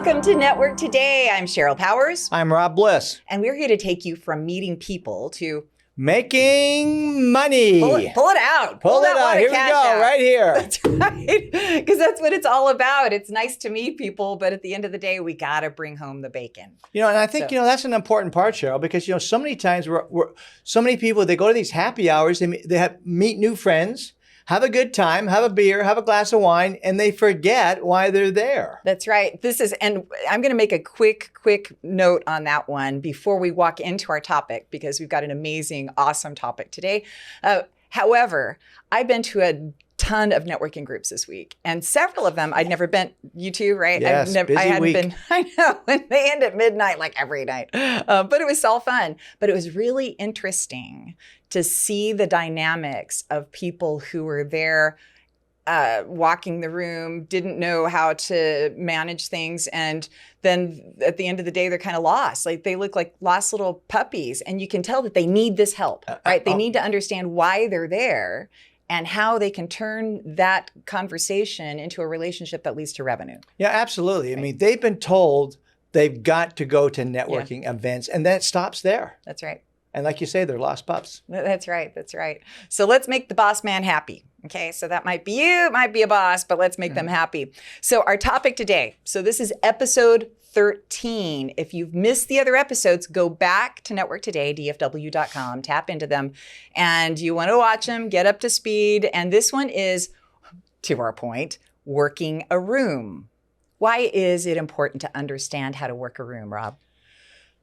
Welcome to Network Today. I'm Cheryl Powers. I'm Rob Bliss. And we're here to take you from meeting people to making money. Pull it out. Pull it out. Here we go, out. right here. That's right. Because that's what it's all about. It's nice to meet people, but at the end of the day, we got to bring home the bacon. And I think, that's an important part, Cheryl, because, so many times so many people, they go to these happy hours, they meet new friends, have a good time, have a beer, have a glass of wine, and they forget why they're there. That's right. And I'm going to make a quick note on that one before we walk into our topic, because we've got an amazing, awesome topic today. However, I've been to a ton of networking groups this week, and several of them I'd never been. You too, right? Yes, I hadn't week. been. I know, and they end at midnight like every night. But it was all fun. But it was really interesting to see the dynamics of people who were there walking the room, didn't know how to manage things. And then at the end of the day, they're kind of lost. Like they look like lost little puppies. And you can tell that they need this help, right? They need to understand why they're there and how they can turn that conversation into a relationship that leads to revenue. Yeah, absolutely. Right. I mean, they've been told they've got to go to networking events, and that stops there. That's right. And like you say, they're lost pups. That's right. That's right. So let's make the boss man happy. Okay, so that might be you, it might be a boss, but let's make them happy. So our topic today, so this is episode 13. If you've missed the other episodes, go back to Network Today, dfw.com, tap into them, and you want to watch them, get up to speed. And this one is, to our point, working a room. Why is it important to understand how to work a room, Rob?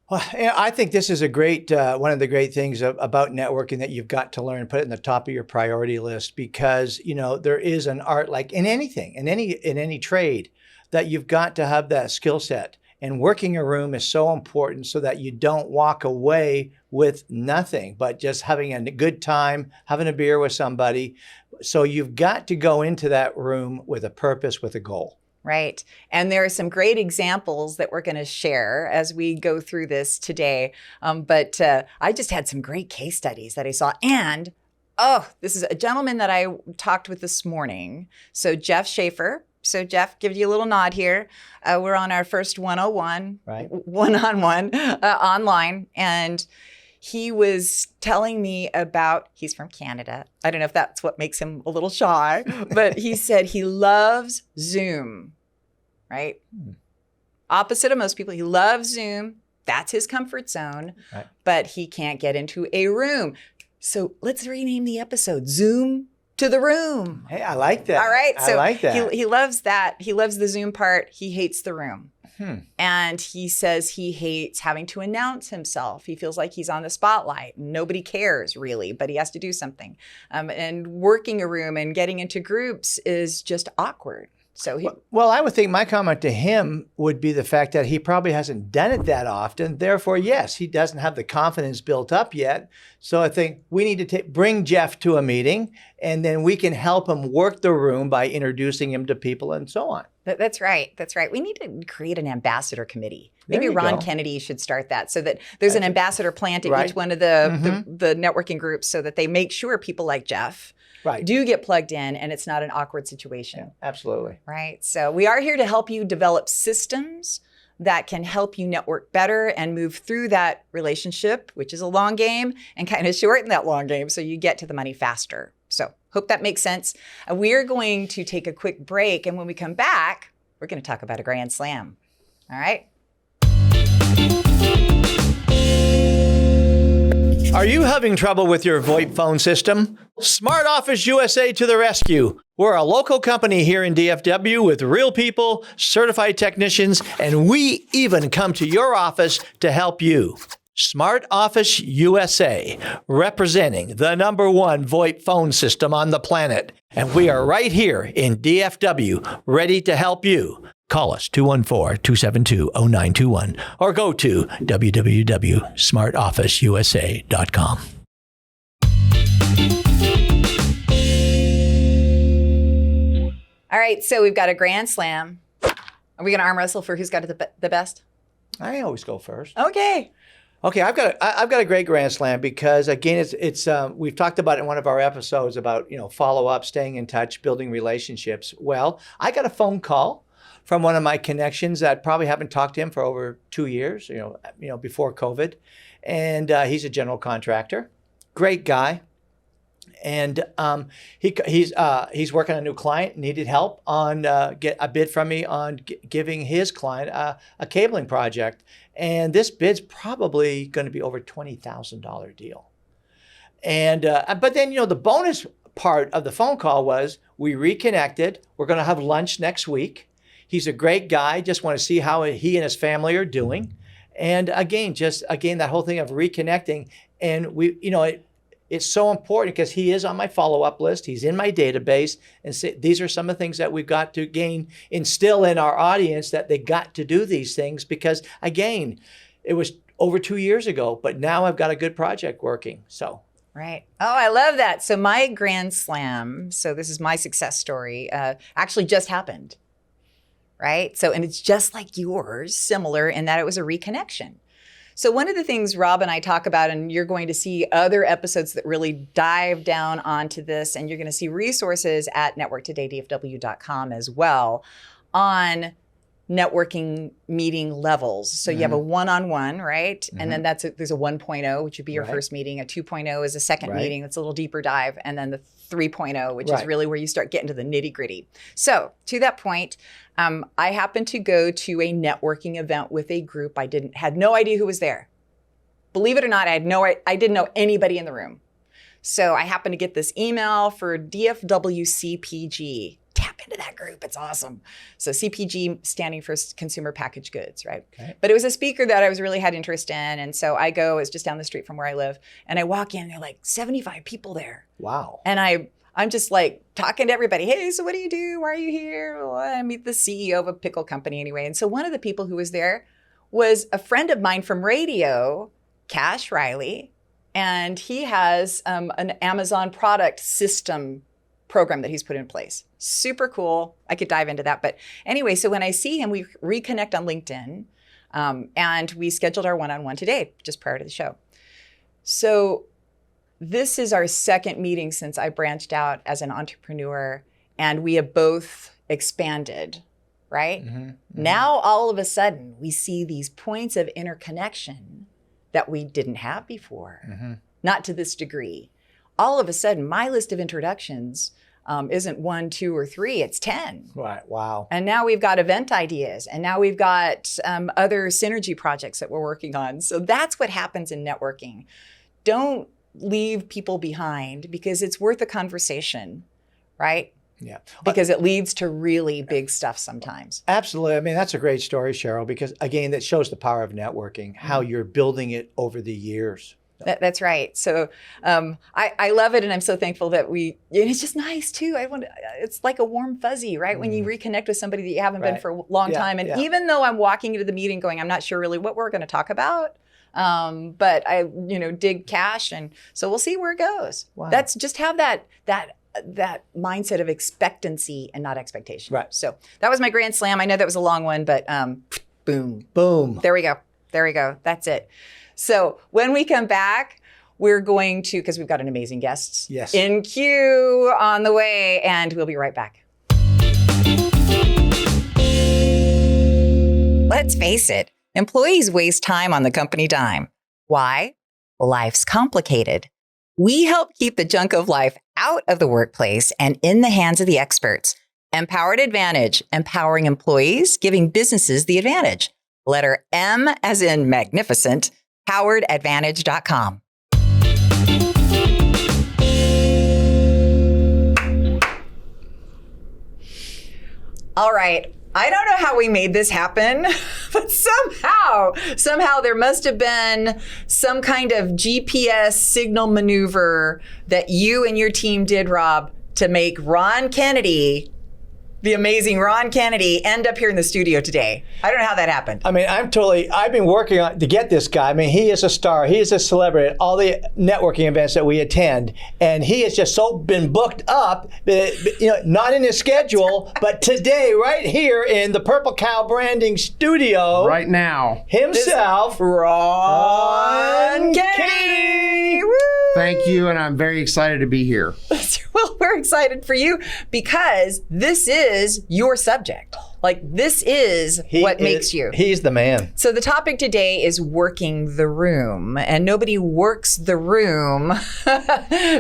Well, I think this is a great, one of the great things about networking that you've got to learn, put it in the top of your priority list, because, there is an art, like in anything, in any trade, that you've got to have that skill set. And working a room is so important so that you don't walk away with nothing, but just having a good time, having a beer with somebody. So you've got to go into that room with a purpose, with a goal. Right. And there are some great examples that we're going to share as we go through this today. But I just had some great case studies that I saw. And, this is a gentleman that I talked with this morning. So Jeff Schaefer. So Jeff, give you a little nod here. We're on our first 101, right? One-on-one online. And he was telling me about, he's from Canada. I don't know if that's what makes him a little shy, but he said he loves Zoom, right? Opposite of most people, he loves Zoom. That's his comfort zone, right. But he can't get into a room. So let's rename the episode, Zoom to the Room. Hey, I like that. All right. So I like that. He loves that. He loves the Zoom part. He hates the room. And he says he hates having to announce himself. He feels like he's on the spotlight. Nobody cares really, but he has to do something. And working a room and getting into groups is just awkward. So well, I would think my comment to him would be the fact that he probably hasn't done it that often. Therefore, yes, he doesn't have the confidence built up yet. So I think we need to bring Jeff to a meeting, and then we can help him work the room by introducing him to people and so on. That's right. That's right. We need to create an ambassador committee. Maybe Ron Kennedy should start that, so that there's an ambassador plant at each one of the networking groups, so that they make sure people like Jeff do get plugged in, and it's not an awkward situation. Yeah, absolutely. Right. So we are here to help you develop systems that can help you network better and move through that relationship, which is a long game, and kind of shorten that long game so you get to the money faster. So hope that makes sense. We're going to take a quick break, and when we come back, we're going to talk about a grand slam. All right. Are you having trouble with your VoIP phone system? Smart Office USA to the rescue. We're a local company here in DFW with real people, certified technicians, and we even come to your office to help you. Smart Office USA, representing the #1 VoIP phone system on the planet. And we are right here in DFW, ready to help you. Call us 214-272-0921 or go to www.smartofficeusa.com. All right, so we've got a grand slam. Are we going to arm wrestle for who's got it the best? I always go first. Okay. Okay, I've got a great grand slam because again, it's we've talked about it in one of our episodes about follow up, staying in touch, building relationships. Well, I got a phone call from one of my connections that probably haven't talked to him for over 2 years, before COVID. And he's a general contractor, great guy. And he's working on a new client, needed help on get a bid from me on giving his client a cabling project. And this bid's probably going to be over $20,000 deal. And but then, the bonus part of the phone call was we reconnected. We're going to have lunch next week. He's a great guy. Just want to see how he and his family are doing. And again, that whole thing of reconnecting. And it's so important because he is on my follow-up list. He's in my database. And these are some of the things that we've got to instill in our audience, that they got to do these things because, again, it was over 2 years ago, but now I've got a good project working. So. Right. Oh, I love that. So my Grand Slam, so this is my success story, actually just happened. Right. So, and it's just like yours, similar in that it was a reconnection. So one of the things Rob and I talk about, and you're going to see other episodes that really dive down onto this, and you're going to see resources at networktodaydfw.com as well on networking meeting levels. So you have a one-on-one, right? And then there's a 1.0, which would be your first meeting. A 2.0 is a second meeting. That's a little deeper dive. And then the 3.0, which is really where you start getting to the nitty gritty. So to that point, I happened to go to a networking event with a group. I had no idea who was there. Believe it or not, I didn't know anybody in the room. So I happened to get this email for DFW CPG. Tap into that group. It's awesome. So CPG standing for consumer packaged goods, right? Okay. But it was a speaker that I really had interest in. And so I go, it's just down the street from where I live. And I walk in, there are like 75 people there. Wow. And I'm just like talking to everybody. Hey, so what do you do? Why are you here? Well, I meet the CEO of a pickle company anyway. And so one of the people who was there was a friend of mine from radio, Cash Riley. And he has an Amazon product system program that he's put in place. Super cool. I could dive into that. But anyway, so when I see him, we reconnect on LinkedIn and we scheduled our one-on-one today, just prior to the show. So this is our second meeting since I branched out as an entrepreneur and we have both expanded, right? Now, all of a sudden, we see these points of interconnection that we didn't have before, not to this degree. All of a sudden, my list of introductions isn't 1, 2, or 3, it's 10. Right, wow. And now we've got event ideas, and now we've got other synergy projects that we're working on. So that's what happens in networking. Don't leave people behind because it's worth a conversation, right? Yeah. Because it leads to really big stuff sometimes. Absolutely. I mean, that's a great story, Sheryl, because again, that shows the power of networking, how you're building it over the years. That's right. So I love it, and I'm so thankful that and it's just nice too. It's like a warm fuzzy, right? When you reconnect with somebody that you haven't been for a long time. And even though I'm walking into the meeting going, I'm not sure really what we're going to talk about, but I dig Cash, and so we'll see where it goes. Wow. That's just have that mindset of expectancy and not expectation. Right. So that was my Grand Slam. I know that was a long one, but boom. There we go. That's it. So when we come back, we're going to, because we've got an amazing guest in queue on the way, and we'll be right back. Let's face it, employees waste time on the company dime. Why? Life's complicated. We help keep the junk of life out of the workplace and in the hands of the experts. Empowered Advantage, empowering employees, giving businesses the advantage. Letter M as in magnificent, poweredadvantage.com. All right. I don't know how we made this happen, but somehow there must have been some kind of GPS signal maneuver that you and your team did, Rob, to make Ron Kennedy, the amazing Ron Kennedy, end up here in the studio today. I don't know how that happened. I mean, I've been working on to get this guy. I mean, he is a star. He is a celebrity at all the networking events that we attend. And he has just been booked up, not in his schedule, but today, right here in the Purple Cow Branding Studio. Right now. Himself, Ron Kennedy. Woo! Thank you, and I'm very excited to be here. Well, we're excited for you because this is your subject. Like, this is what makes you. He's the man. So the topic today is working the room, and nobody works the room,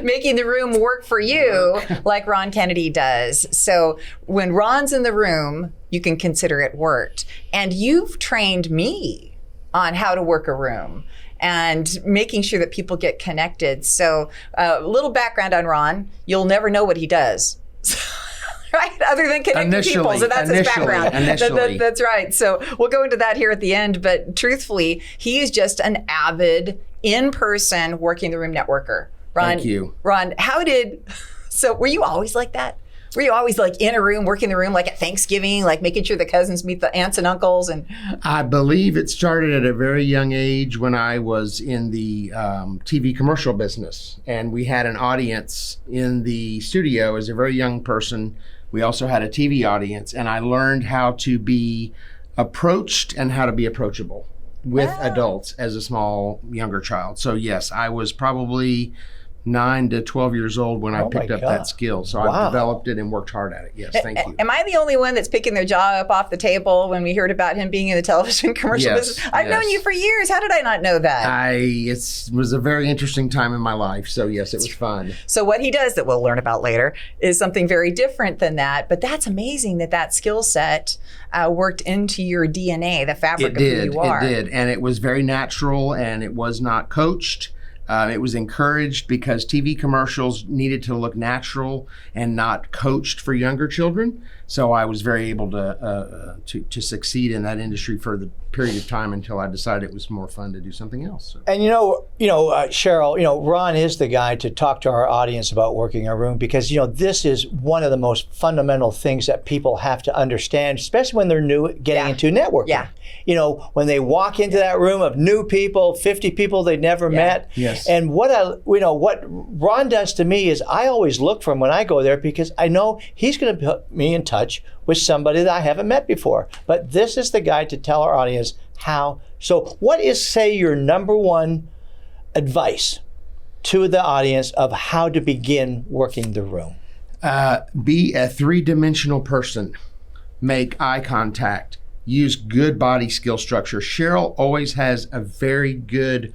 making the room work for you like Ron Kennedy does. So when Ron's in the room, you can consider it worked. And you've trained me on how to work a room and making sure that people get connected. So a little background on Ron, you'll never know what he does. Right? Other than connecting people. So that's his background. That's right. So we'll go into that here at the end. But truthfully, he is just an avid, in-person, working the room networker. Ron, Thank you. Ron, so were you always like that? Were you always like in a room, working the room, like at Thanksgiving, like making sure the cousins meet the aunts and uncles? And I believe it started at a very young age when I was in the TV commercial business. And we had an audience in the studio as a very young person. We also had a TV audience. And I learned how to be approached and how to be approachable with adults as a small, younger child. So yes, I was probably 9 to 12 years old when I picked up that skill. So I've developed it and worked hard at it. Yes, thank you. Am I the only one that's picking their jaw up off the table when we heard about him being in the television commercial business? I've known you for years. How did I not know that? It was a very interesting time in my life. So yes, it was fun. So what he does that we'll learn about later is something very different than that. But that's amazing that skill set worked into your DNA, the fabric of who you are. It did. And it was very natural, and it was not coached. It was encouraged because TV commercials needed to look natural and not coached for younger children. So I was very able to succeed in that industry for the period of time until I decided it was more fun to do something else. So. And Sheryl, Ron is the guy to talk to our audience about working a room, because this is one of the most fundamental things that people have to understand, especially when they're new getting into networking. Yeah. When they walk into that room of new people, 50 people they've never met. Yes. And what Ron does to me is I always look for him when I go there, because I know he's going to put me in touch with somebody that I haven't met before. But this is the guy to tell our audience how. So what is, say, your number one advice to the audience of how to begin working the room? Be a three-dimensional person. Make eye contact. Use good body skill structure. Sheryl always has a very good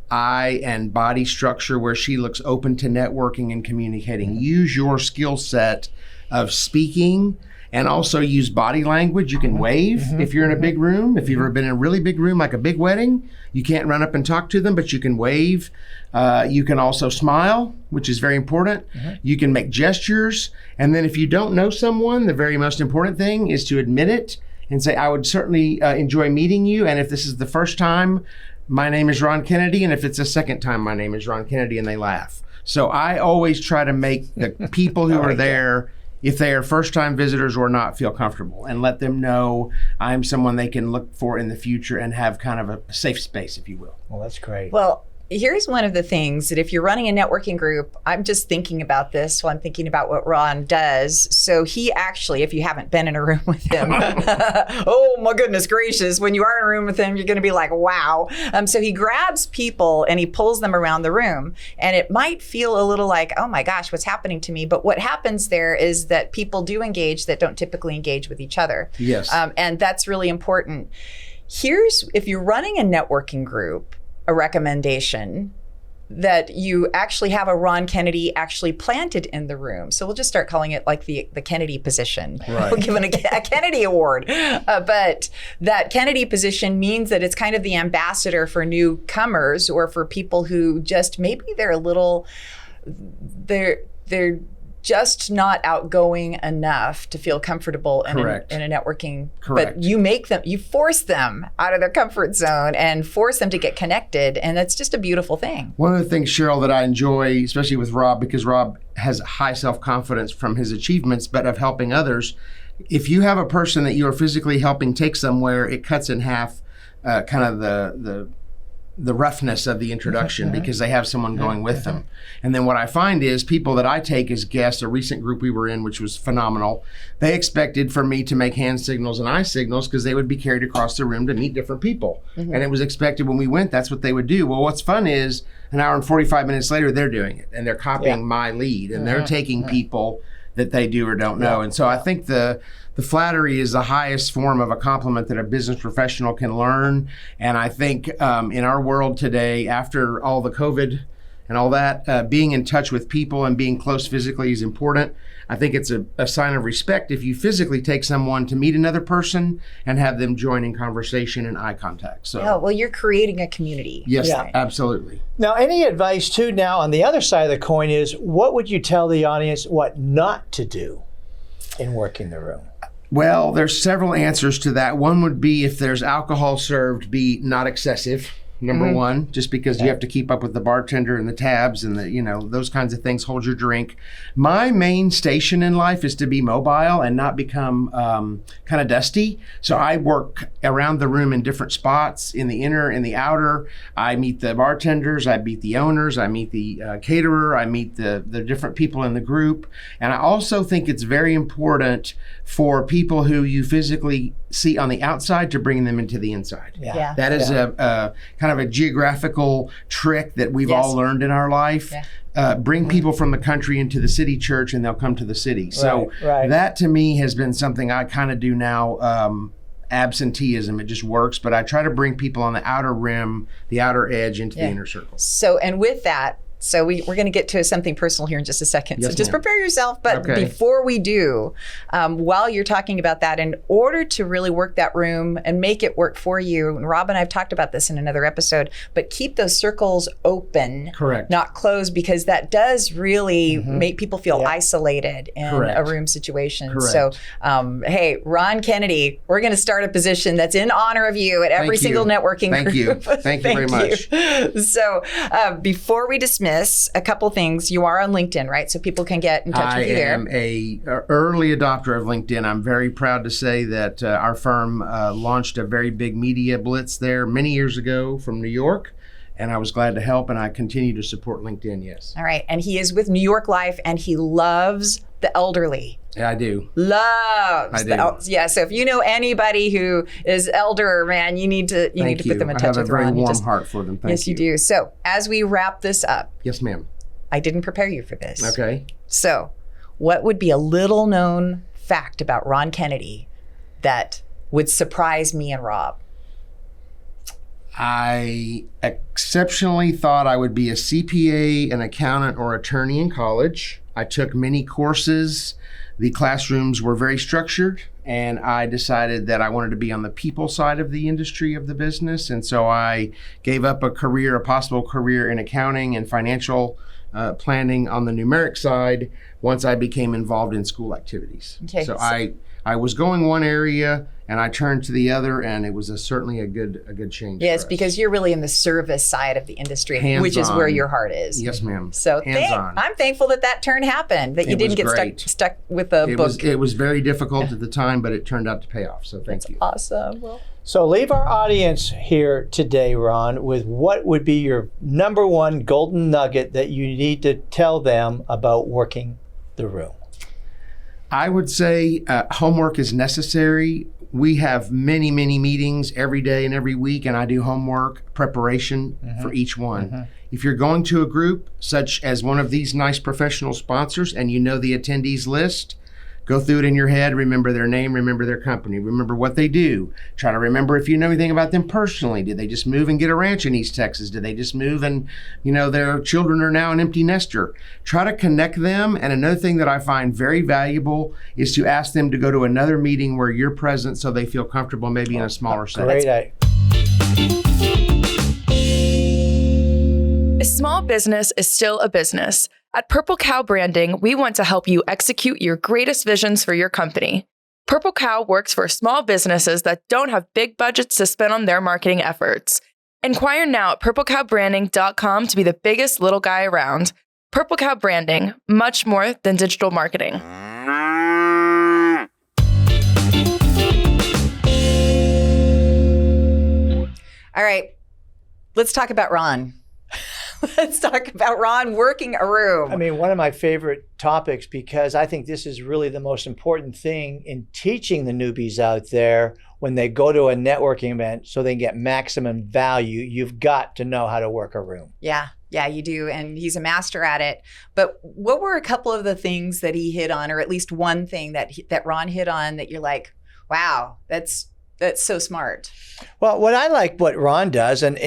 eye and body structure where she looks open to networking and communicating. Use your skill set of speaking, and also use body language. You can wave if you're in a big room. If you've ever been in a really big room, like a big wedding, you can't run up and talk to them, but you can wave. You can also smile, which is very important. You can make gestures. And then if you don't know someone, the very most important thing is to admit it and say, I would certainly enjoy meeting you. And if this is the first time, my name is Ron Kennedy. And if it's the second time, my name is Ron Kennedy, and they laugh. So I always try to make the people who are there, if they are first-time visitors or not, feel comfortable, and let them know I'm someone they can look for in the future and have kind of a safe space, if you will. Well, that's great. Well, here's one of the things that if you're running a networking group, I'm just thinking about this while I'm thinking about what Ron does. So he actually, if you haven't been in a room with him, oh my goodness gracious, when you are in a room with him, you're going to be like, wow. So he grabs people and he pulls them around the room. And it might feel a little like, oh my gosh, what's happening to me? But what happens there is that people do engage that don't typically engage with each other. Yes. And that's really important. If you're running a networking group, a recommendation that you actually have a Ron Kennedy actually planted in the room. So we'll just start calling it like the Kennedy position. Right. We'll give it a Kennedy award. But that Kennedy position means that it's kind of the ambassador for newcomers, or for people who just maybe they're just not outgoing enough to feel comfortable in a networking. Correct. But you force them out of their comfort zone and force them to get connected. And that's just a beautiful thing. One of the things, Sheryl, that I enjoy, especially with Rob, because Rob has high self-confidence from his achievements, but of helping others. If you have a person that you're physically helping take somewhere, it cuts in half kind of the roughness of the introduction, because they have someone going with them. And then what I find is people that I take as guests, a recent group we were in, which was phenomenal, they expected for me to make hand signals and eye signals because they would be carried across the room to meet different people. And it was expected when we went, that's what they would do. Well, what's fun is an hour and 45 minutes later, they're doing it, and they're copying my lead, and they're taking people that they do or don't know. And so I think the flattery is the highest form of a compliment that a business professional can learn. And I think in our world today, after all the COVID and all that, being in touch with people and being close physically is important. I think it's a sign of respect if you physically take someone to meet another person and have them join in conversation and eye contact. So, Yeah, well, you're creating a community. yes, Yeah. absolutely. Now, any advice too now on the other side of the coin is, what would you tell the audience what not to do in working the room? Well, there's several answers to that. One would be if there's alcohol served, be not excessive. Number one, just because you have to keep up with the bartender and the tabs and the, those kinds of things, hold your drink. My main station in life is to be mobile and not become kind of dusty. So I work around the room in different spots, in the inner and the outer. I meet the bartenders, I meet the owners, I meet the caterer, I meet the different people in the group. And I also think it's very important for people who you physically see on the outside to bring them into the inside. Yeah. That is a kind of a geographical trick that we've all learned in our life. Yeah. Bring people from the country into the city church and they'll come to the city. So that to me has been something I kind of do now. Absenteeism, it just works, but I try to bring people on the outer rim, the outer edge into the inner circle. So, and with that, so we're going to get to something personal here in just a second. Yes, so just ma'am. prepare yourself. But Okay. before we do, while you're talking about that, in order to really work that room and make it work for you, and Rob and I have talked about this in another episode, but keep those circles open, Correct. not closed, because that does really make people feel isolated in Correct. a room situation. Correct. So, hey, Ron Kennedy, we're going to start a position that's in honor of you at every Thank you. single networking Thank you. group. Thank you very much. So before we dismiss, a couple things. You are on LinkedIn, right? So people can get in touch I with you there. am a early adopter of LinkedIn. I'm very proud to say that our firm launched a very big media blitz there many years ago from New York, and I was glad to help, and I continue to support LinkedIn, yes. All right. And he is with New York Life, and he loves the elderly. Yeah, I do. Loves I the do. yeah. So if you know anybody who is elder, man, you need to Thank put them in touch I have with a very Ron. warm heart for them. Thank Yes, you do. So as we wrap this up, Yes, ma'am. I didn't prepare you for this. Okay. So what would be a little known fact about Ron Kennedy that would surprise me and Rob? I exceptionally thought I would be a CPA, an accountant, or attorney in college. I took many courses. The classrooms were very structured, and I decided that I wanted to be on the people side of the industry of the business. And so I gave up a possible career in accounting and financial planning on the numeric side once I became involved in school activities. Okay. So I was going one area and I turned to the other, and it was certainly a good change. Yes, for us. because you're really in the service side of the industry, which is Hands-on. where your heart is. Yes, ma'am. So Hands-on. I'm thankful that turn happened, that you It didn't was get great. stuck with a book. It was very difficult at the time, but it turned out to pay off. So thank you. Awesome. Well, So leave our audience here today, Ron, with what would be your number one golden nugget that you need to tell them about working the room. I would say homework is necessary. We have many meetings every day and every week, and I do homework preparation for each one. If you're going to a group such as one of these nice professional sponsors and you know the attendees list, go through it in your head, remember their name, remember their company, remember what they do. Try to remember if you know anything about them personally. Did they just move and get a ranch in East Texas? Did they just move and, their children are now an empty nester? Try to connect them. And another thing that I find very valuable is to ask them to go to another meeting where you're present so they feel comfortable maybe in a smaller setting. Great idea. A small business is still a business. At Purple Cow Branding, we want to help you execute your greatest visions for your company. Purple Cow works for small businesses that don't have big budgets to spend on their marketing efforts. Inquire now at purplecowbranding.com to be the biggest little guy around. Purple Cow Branding, much more than digital marketing. all right. Let's talk about Ron. Let's talk about Ron working a room. I mean, one of my favorite topics, because I think this is really the most important thing in teaching the newbies out there when they go to a networking event so they get maximum value. You've got to know how to work a room. Yeah. Yeah, you do. And he's a master at it. But what were a couple of the things that he hit on, or at least one thing that Ron hit on that you're like, wow, that's so smart? Well, what I like what Ron does, and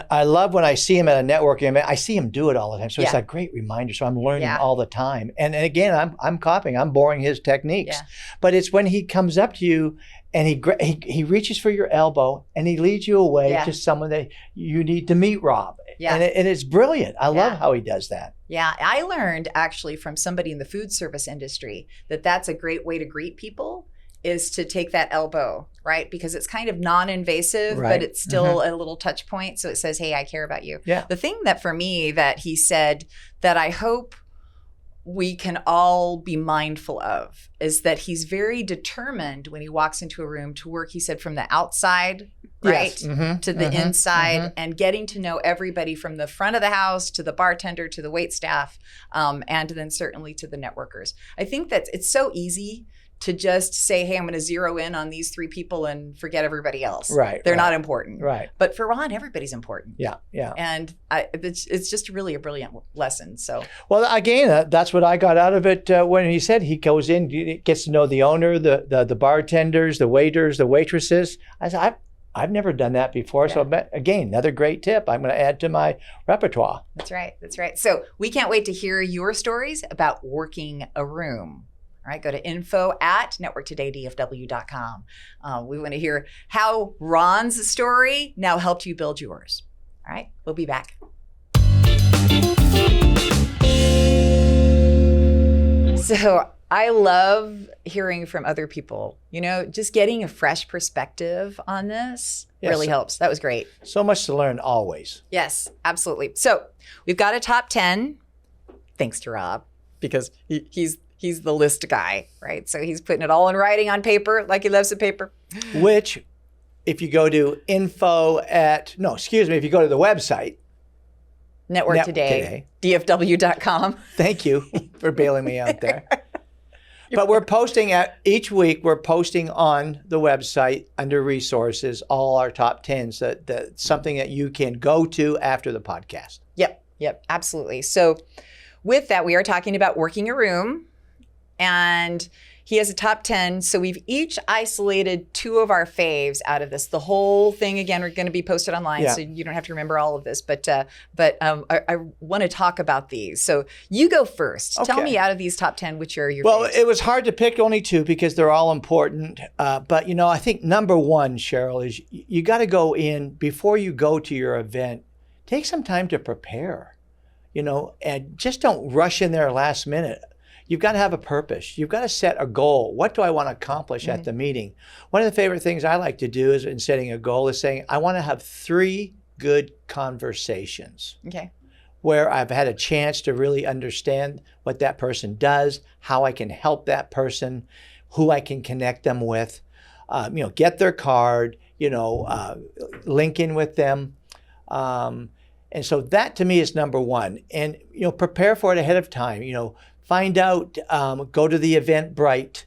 I love when I see him at a networking event. I see him do it all the time, so it's Yeah. a great reminder. So I'm learning Yeah. all the time, and again, I'm copying, I'm borrowing his techniques. Yeah. But it's when he comes up to you and he reaches for your elbow and he leads you away Yeah. to someone that you need to meet, Rob. Yeah. And it's brilliant. I love Yeah. how he does that. Yeah, I learned actually from somebody in the food service industry that that's a great way to greet people, is to take that elbow, right? Because it's kind of non-invasive, Right. but it's still a little touch point. So it says, hey, I care about you. Yeah. The thing that for me that he said that I hope we can all be mindful of is that he's very determined when he walks into a room to work, he said, from the outside, right, Yes. Mhm. to the Mhm. inside, Mhm. and getting to know everybody from the front of the house to the bartender to the wait staff, and then certainly to the networkers. I think that it's so easy to just say, hey, I'm going to zero in on these 3 people and forget everybody else. Right, They're right. not important. Right. But for Ron, everybody's important. Yeah. Yeah. And it's just really a brilliant lesson. So Well, again, that's what I got out of it when he said he goes in, gets to know the owner, the bartenders, the waiters, the waitresses. I said, I've never done that before. So again, another great tip I'm going to add to my repertoire. That's right. That's right. So we can't wait to hear your stories about working a room. All right, go to info@networktodaydfw.com. We want to hear how Ron's story now helped you build yours. All right, we'll be back. So I love hearing from other people, just getting a fresh perspective on this really helps. That was great. So much to learn always. Yes, absolutely. So we've got a top 10, thanks to Rob, because he's the list guy, right? So he's putting it all in writing on paper, like he loves the paper. Which, if you go to if you go to the website, Network Today, DFW.com. Thank you for bailing me out there. But we're posting each week, we're posting on the website under resources, all our top 10s, that something that you can go to after the podcast. Yep, absolutely. So with that, we are talking about working a room, and he has a top 10. So we've each isolated 2 of our faves out of this. The whole thing, again, are going to be posted online, so you don't have to remember all of this. But I want to talk about these. So you go first. Okay. Tell me, out of these top 10, which are your Well, faves? it was hard to pick only 2 because they're all important. But, I think number 1, Sheryl, is you got to go in before you go to your event. Take some time to prepare, and just don't rush in there last minute. You've got to have a purpose. You've got to set a goal. What do I want to accomplish at the meeting? One of the favorite things I like to do is in setting a goal is saying, I want to have 3 good conversations. Okay. Where I've had a chance to really understand what that person does, how I can help that person, who I can connect them with, get their card, link in with them. And so that to me is number 1. And, prepare for it ahead of time. Find out, go to the Eventbrite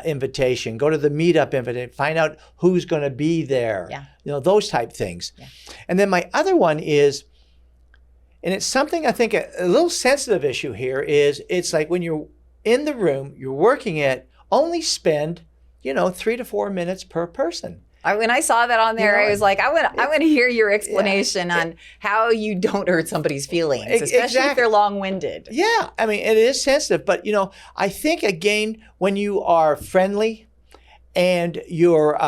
invitation, go to the meetup invitation, find out who's going to be there, those type things. Yeah. And then my other one is, and it's something I think a little sensitive issue here is, it's like when you're in the room, you're working it, only spend, 3 to 4 minutes per person. When I saw that on there, I was like, I want to hear your explanation on how you don't hurt somebody's feelings, especially if they're long-winded. Yeah, I mean, it is sensitive, but I think again, when you are friendly and you're,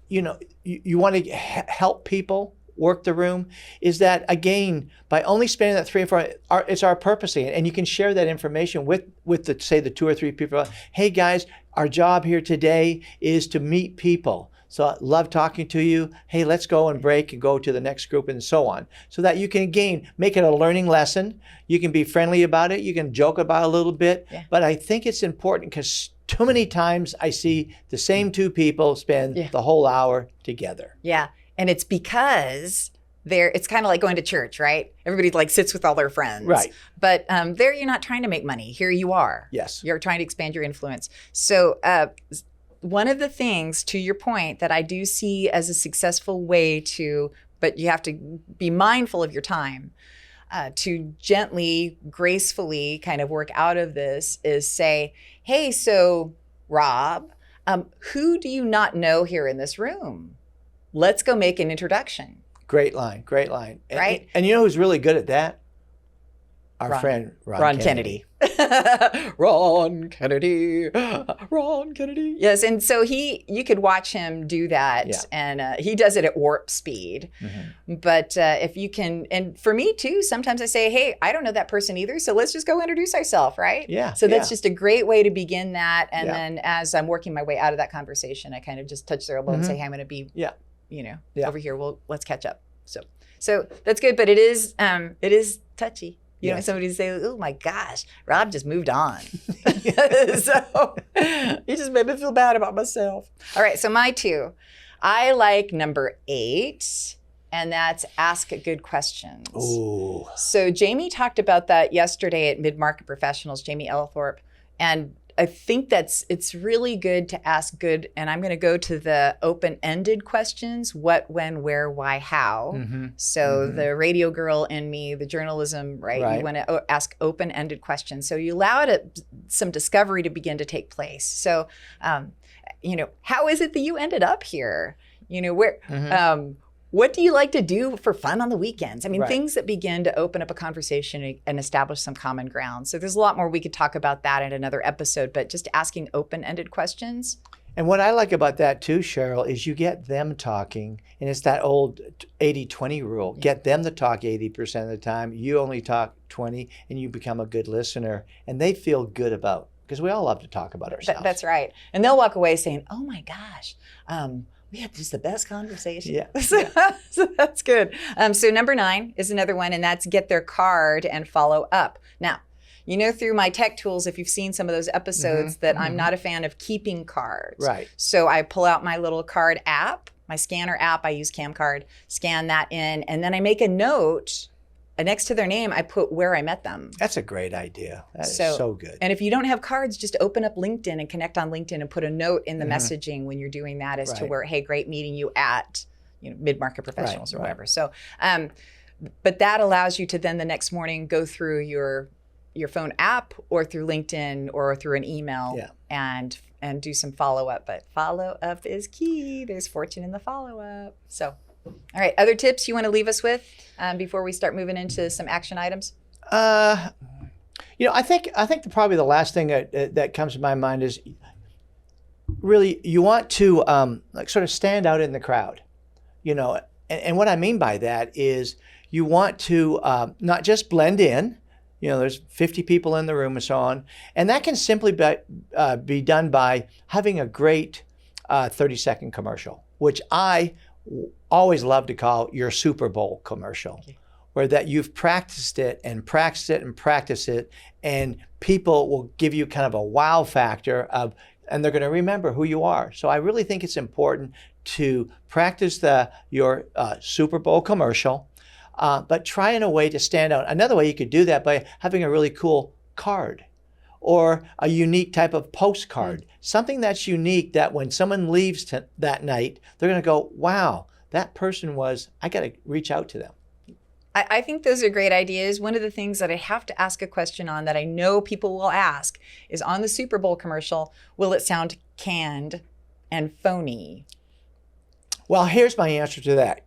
you want to help people work the room, is that again, by only spending that 3 or 4, it's our purposing, and you can share that information with the 2 or 3 people. Hey guys, our job here today is to meet people. So I love talking to you. Hey, let's go and break and go to the next group and so on. So that you can, again, make it a learning lesson. You can be friendly about it. You can joke about it a little bit. Yeah. But I think it's important because too many times I see the same 2 people spend the whole hour together. Yeah. And it's because it's kind of like going to church, right? Everybody sits with all their friends. Right. But there you're not trying to make money. Here you are. Yes. You're trying to expand your influence. So one of the things, to your point, that I do see as a successful way but you have to be mindful of your time. to gently, gracefully kind of work out of this is say, hey, so Rob, who do you not know here in this room? Let's go make an introduction. Great line. Great line. Right? And you know who's really good at that? Our friend Ron Kennedy. Ron Kennedy. Ron Kennedy. Yes, and so you could watch him do that, and he does it at warp speed. But if you can, and for me too, sometimes I say, hey, I don't know that person either, so let's just go introduce ourselves, right? Yeah. So that's just a great way to begin that. And then as I'm working my way out of that conversation, I kind of just touch their elbow and say, hey, I'm going to be, over here. Well, let's catch up. So that's good, but it is touchy. You know, somebody say, oh my gosh, Rob just moved on. So he just made me feel bad about myself. All right, so my 2. I like number 8, and that's ask good questions. Ooh. So Jamie talked about that yesterday at Mid-Market Professionals, Jamie Ellithorpe, and I think it's really good to ask good, and I'm going to go to the open-ended questions: what, when, where, why, how. So the radio girl in me, the journalism, right? You want to ask open-ended questions. So you allow some discovery to begin to take place. So, how is it that you ended up here? Where, what do you like to do for fun on the weekends? I mean, things that begin to open up a conversation and establish some common ground. So there's a lot more we could talk about that in another episode, but just asking open-ended questions. And what I like about that too, Sheryl, is you get them talking, and it's that old 80-20 rule. Get them to talk 80% of the time. You only talk 20, and you become a good listener, and they feel good about, because we all love to talk about ourselves. That's right. And they'll walk away saying, oh my gosh, we had just the best conversation. Yeah. So that's good. So number 9 is another one, and that's get their card and follow up. Now, through my tech tools, if you've seen some of those episodes, that I'm not a fan of keeping cards. Right. So I pull out my little card app, my scanner app. I use CamCard, scan that in, and then I make a note. Next to their name, I put where I met them. That's a great idea. That is so good. And if you don't have cards, just open up LinkedIn and connect on LinkedIn and put a note in the messaging when you're doing that as to where, hey, great meeting you at, Mid-Market Professionals or whatever. So, but that allows you to then the next morning go through your phone app or through LinkedIn or through an email and do some follow-up. But follow-up is key. There's fortune in the follow-up. So. All right. Other tips you want to leave us with before we start moving into some action items? I think probably the last thing that comes to my mind is really you want to sort of stand out in the crowd, and what I mean by that is you want to not just blend in. There's 50 people in the room and so on, and that can simply be done by having a great 30-second commercial, which I always love to call your Super Bowl commercial, where that you've practiced it and practiced it and practiced it, and people will give you kind of a wow factor and they're going to remember who you are. So I really think it's important to practice your Super Bowl commercial, but try in a way to stand out. Another way you could do that by having a really cool card or a unique type of postcard, something that's unique that when someone leaves that night, they're going to go, wow, that person I got to reach out to them. I think those are great ideas. One of the things that I have to ask a question on that I know people will ask is on the Super Bowl commercial, will it sound canned and phony? Well, here's my answer to that.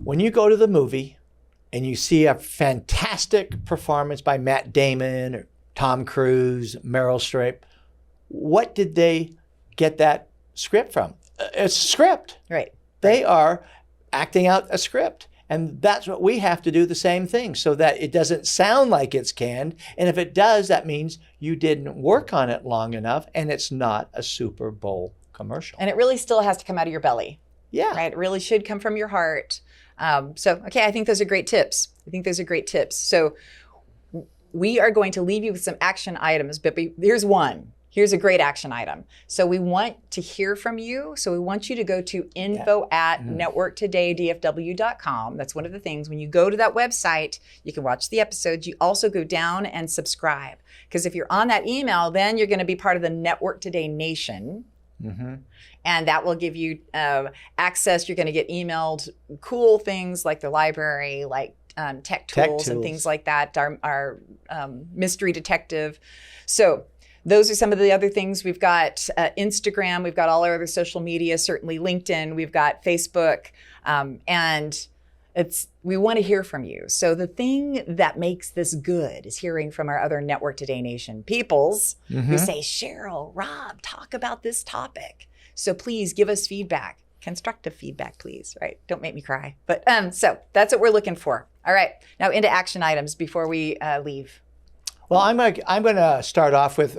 When you go to the movie and you see a fantastic performance by Matt Damon or Tom Cruise, Meryl Streep, what did they get that script from? It's a script. Right. They are acting out a script. And that's what we have to do, the same thing, so that it doesn't sound like it's canned. And if it does, that means you didn't work on it long enough and it's not a Super Bowl commercial. And it really still has to come out of your belly. Yeah. Right? It really should come from your heart. Okay, I think those are great tips. So we are going to leave you with some action items, but here's one. Here's a great action item. So we want to hear from you. So we want you to go to info@networktodaydfw.com. That's one of the things. When you go to that website, you can watch the episodes. You also go down and subscribe. Because if you're on that email, then you're going to be part of the Network Today Nation. Mm-hmm. And that will give you access. You're going to get emailed cool things like the library, like tech Tech tools and tools. things like that, our mystery detective. So those are some of the other things. We've got Instagram, we've got all our other social media, certainly LinkedIn, we've got Facebook, and we want to hear from you. So the thing that makes this good is hearing from our other Network Today Nation peoples who say, Sheryl, Rob, talk about this topic. So please give us feedback, constructive feedback, please, right? Don't make me cry. But so that's what we're looking for. All right, now into action items before we leave. Well, I'm going to start off with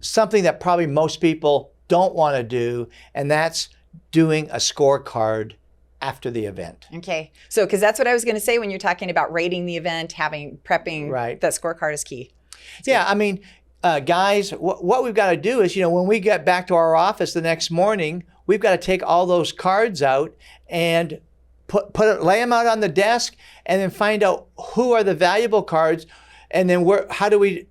something that probably most people don't want to do, and that's doing a scorecard after the event. Okay, so because that's what I was going to say when you're talking about rating the event, prepping, right? That scorecard is key. Yeah, I mean, guys, what we've got to do is, when we get back to our office the next morning, we've got to take all those cards out and lay them out on the desk, and then find out who are the valuable cards, and then how do we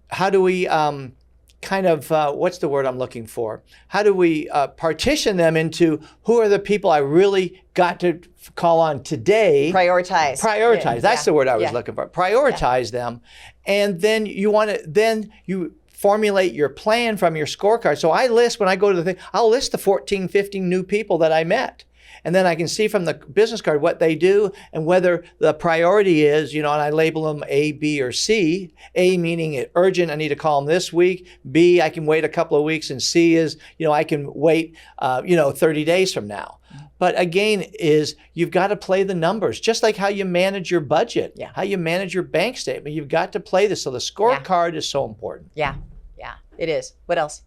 kind of, what's the word I'm looking for? How do we partition them into who are the people I really got to call on today? Prioritize. Prioritize. That's the word I was looking for. Prioritize them. And then you formulate your plan from your scorecard. So when I go to the thing, I'll list the 14, 15 new people that I met. And then I can see from the business card what they do and whether the priority is, and I label them A, B, or C. A meaning it urgent, I need to call them this week. B, I can wait a couple of weeks. And C is, I can wait, 30 days from now. But again, you've got to play the numbers, just like how you manage your budget, how you manage your bank statement. You've got to play this. So the scorecard is so important. Yeah, it is. What else?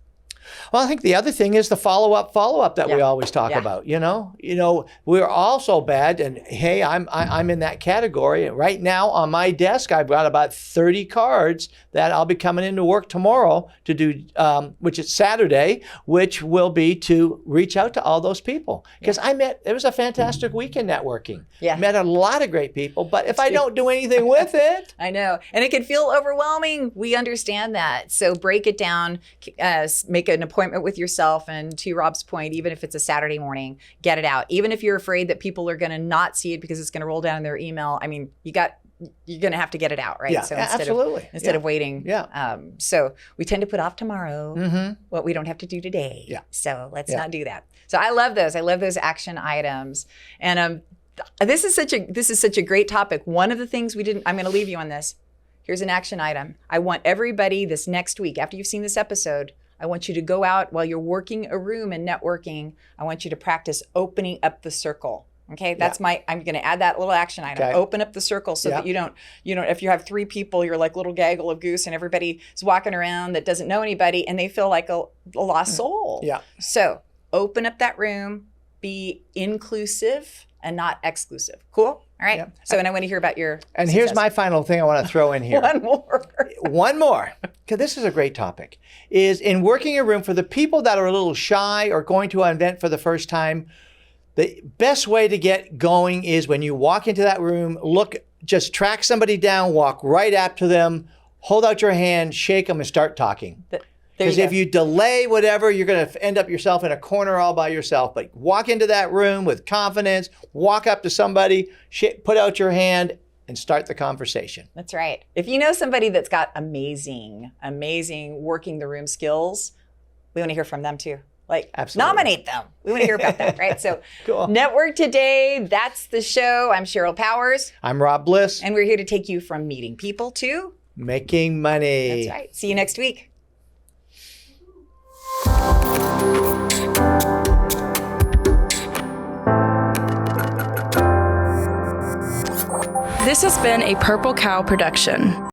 Well, I think the other thing is the follow-up that we always talk about. We're all so bad, and hey, I'm in that category. Right now on my desk, I've got about 30 cards that I'll be coming into work tomorrow to do, which is Saturday, which will be to reach out to all those people. Because it was a fantastic weekend networking. Yeah. Met a lot of great people, but if I don't do anything with it. I know, and it can feel overwhelming. We understand that. So break it down, make an appointment with yourself, and to Rob's point, even if it's a Saturday morning, get it out. Even if you're afraid that people are going to not see it because it's going to roll down in their email, I mean, you're going to have to get it out, right? Yeah, so absolutely. Instead of waiting. Yeah. So we tend to put off tomorrow what we don't have to do today. Yeah. So let's not do that. So I love those. I love those action items. And this is such a great topic. One of the things I'm going to leave you on this. Here's an action item. I want everybody this next week, after you've seen this episode, I want you to go out while you're working a room and networking. I want you to practice opening up the circle. Okay, I'm going to add that little action item. Okay. Open up the circle so that you don't, if you have 3 people, you're like little gaggle of goose and everybody is walking around that doesn't know anybody and they feel like a lost soul. Yeah. So open up that room, be inclusive and not exclusive. Cool? All right. Yep. So, and I want to hear about your And here's my final thing I want to throw in here. One more. Because this is a great topic, is in working a room for the people that are a little shy or going to an event for the first time, the best way to get going is when you walk into that room, just track somebody down, walk right up to them, hold out your hand, shake them, and start talking. Because if you delay whatever, you're going to end up yourself in a corner all by yourself. But walk into that room with confidence, walk up to somebody, put out your hand, and start the conversation. That's right. If you know somebody that's got amazing working the room skills, we want to hear from them too. Absolutely. Nominate them. We want to hear about that, right? So cool. Network Today, that's the show. I'm Sheryl Powers. I'm Rob Bliss. And we're here to take you from meeting people to making money. That's right. See you next week. This has been a Purple Cow production.